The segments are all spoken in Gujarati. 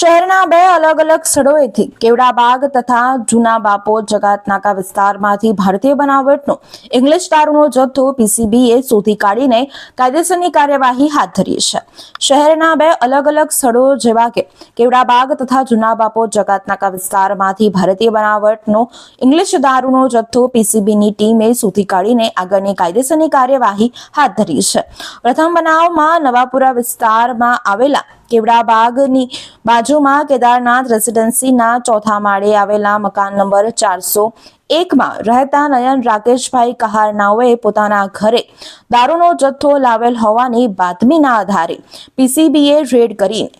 શહેરના બે અલગ અલગ સ્થળોએથી કેવડાબાગ તથા જૂના બાપોદ જગાતનાકા વિસ્તારમાંથી ભારતીય બનાવટનો ઇંગ્લિશ દારૂનો જથ્થો પીસીબીએ શોધી કાઢીને કાયદેસરની કાર્યવાહી હાથ ધરી છે। શહેરના બે અલગ અલગ સ્થળો જેવા કે કેવડાબાગ તથા જૂના બાપોદ જગાતનાકા વિસ્તારમાંથી ભારતીય બનાવટનો ઇંગ્લિશ દારૂનો જથ્થો પીસીબીની ટીમે શોધી કાઢીને આગળની કાયદેસરની કાર્યવાહી હાથ ધરી છે। પ્રથમ બનાવમાં નવાપુરા વિસ્તારમાં આવેલા કેવડાબાગની બાજુમાં કેદારનાથ રેસિડેન્સીના ચોથા માળે આવેલા મકાન નંબર 401માં રહેતા નયન રાકેશભાઈ કહાર નાઓએ પોતાના ઘરે દારૂનો જથ્થો લાવેલ હોવાની બાતમીના આધારે પીસીબીએ રેડ કરીને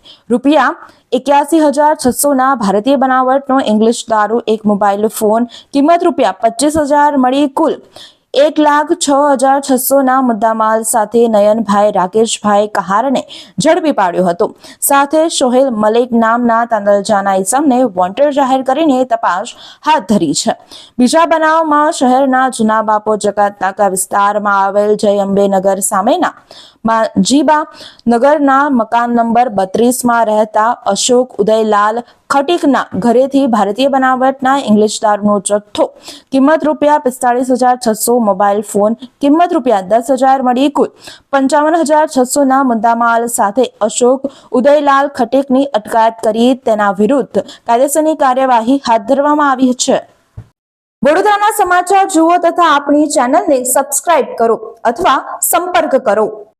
₹81,600 ભારતીય બનાવટનો ઇંગ્લિશ દારૂ, એક મોબાઈલ ફોન કિંમત ₹25,000 મળી કુલ ₹1,06,600 મુદ્દામાલ સાથે નયનભાઈ રાકેશભાઈ કહારને ઝડપી પાડ્યો હતો। સાથે સોહેલ મલિક નામના તાંદલજાના ઇસમને વોન્ટેડ જાહેર કરીને તપાસ હાથ ધરી છે। બીજા બનાવમાં શહેરના જૂના બાપોદ જગાતનાકા વિસ્તારમાં આવેલ જય અંબે નગર સામેના માજીબા નગરના મકાન નંબર 32માં રહેતા અશોક ઉદયલાલ ખટીકના ઘરેથી ભારતીય બનાવટના ઇંગ્લિશ દારૂનો જથ્થો કિંમત ₹45,600, મોબાઈલ ફોન કિંમત ₹10,000 મળી કુલ ₹55,600 મુદ્દામાલ સાથે અશોક ઉદયલાલ ખટીકની અટકાયત કરી તેના વિરુદ્ધ કાયદેસરની કાર્યવાહી હાથ ધરવામાં આવી છે। વડોદરાના સમાચાર જુઓ તથા આપણી ચેનલને સબસ્ક્રાઇબ કરો અથવા સંપર્ક કરો।